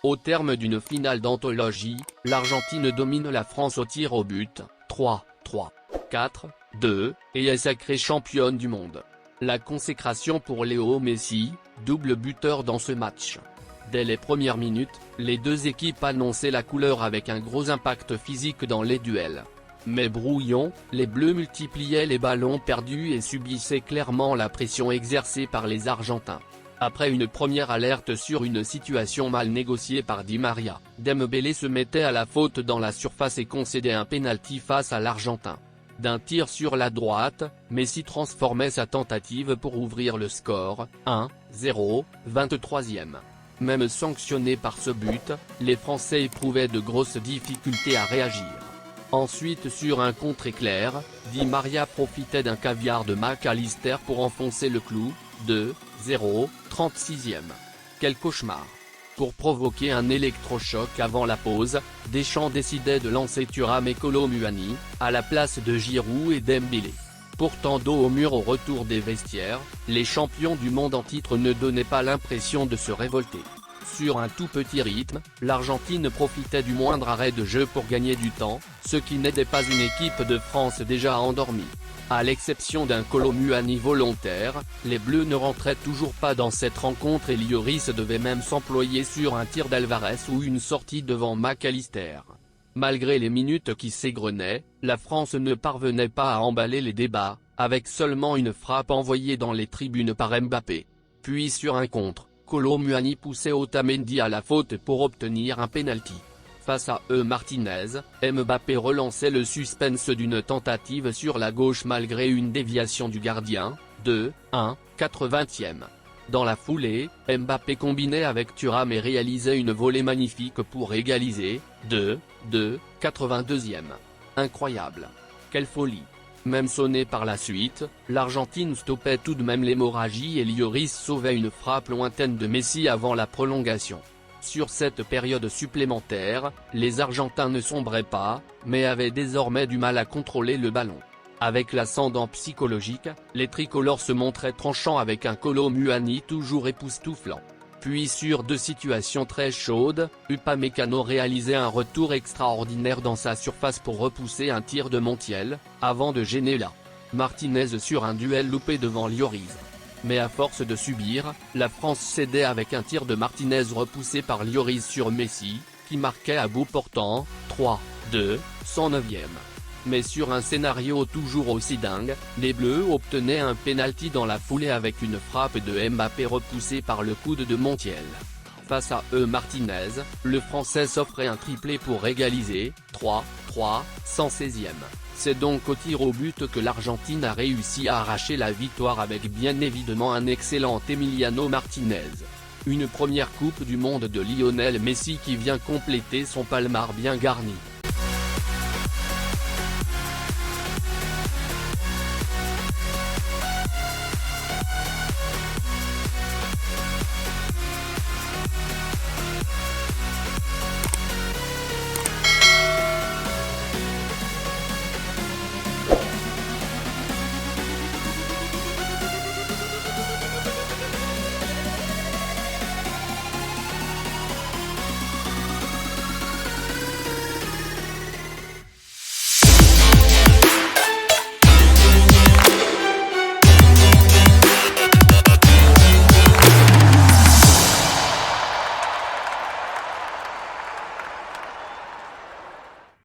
Au terme d'une finale d'anthologie, l'Argentine domine la France au tir au but, 3-3, 4-2, et est sacrée championne du monde. La consécration pour Léo Messi, double buteur dans ce match. Dès les premières minutes, les deux équipes annonçaient la couleur avec un gros impact physique dans les duels. Mais brouillons, les Bleus multipliaient les ballons perdus et subissaient clairement la pression exercée par les Argentins. Après une première alerte sur une situation mal négociée par Di Maria, Dembélé se mettait à la faute dans la surface et concédait un pénalty face à l'Argentin. D'un tir sur la droite, Messi transformait sa tentative pour ouvrir le score, 1-0, 23e. Même sanctionnés par ce but, les Français éprouvaient de grosses difficultés à réagir. Ensuite sur un contre-éclair, Di Maria profitait d'un caviar de McAllister pour enfoncer le clou, 2-0, 36e. Quel cauchemar! Pour provoquer un électrochoc avant la pause, Deschamps décidait de lancer Thuram et Kolo Muani, à la place de Giroud et Dembélé. Pourtant dos au mur au retour des vestiaires, les champions du monde en titre ne donnaient pas l'impression de se révolter. Sur un tout petit rythme, l'Argentine profitait du moindre arrêt de jeu pour gagner du temps, ce qui n'aidait pas une équipe de France déjà endormie. À l'exception d'un Kolo Muani volontaire, les Bleus ne rentraient toujours pas dans cette rencontre et Lloris devait même s'employer sur un tir d'Alvarez ou une sortie devant McAllister. Malgré les minutes qui s'égrenaient, la France ne parvenait pas à emballer les débats, avec seulement une frappe envoyée dans les tribunes par Mbappé. Puis sur un contre, Kolo Muani poussait Otamendi à la faute pour obtenir un pénalty. Face à Martinez, Mbappé relançait le suspense d'une tentative sur la gauche malgré une déviation du gardien, 2-1, 80e. Dans la foulée, Mbappé combinait avec Thuram et réalisait une volée magnifique pour égaliser, 2-2, 82e. Incroyable. Quelle folie. Même sonné par la suite, l'Argentine stoppait tout de même l'hémorragie et Lloris sauvait une frappe lointaine de Messi avant la prolongation. Sur cette période supplémentaire, les Argentins ne sombraient pas, mais avaient désormais du mal à contrôler le ballon. Avec l'ascendant psychologique, les tricolores se montraient tranchants avec un Kolo Muani toujours époustouflant. Puis sur deux situations très chaudes, Upamecano réalisait un retour extraordinaire dans sa surface pour repousser un tir de Montiel, avant de gêner là. Martinez sur un duel loupé devant Lloris. Mais à force de subir, la France cédait avec un tir de Martinez repoussé par Lloris sur Messi, qui marquait à bout portant, 3-2, 109e. Mais sur un scénario toujours aussi dingue, les Bleus obtenaient un pénalty dans la foulée avec une frappe de Mbappé repoussée par le coude de Montiel. Face à Martinez, le Français s'offrait un triplé pour égaliser, 3-3, 116e. C'est donc au tir au but que l'Argentine a réussi à arracher la victoire avec bien évidemment un excellent Emiliano Martinez. Une première Coupe du Monde de Lionel Messi qui vient compléter son palmarès bien garni.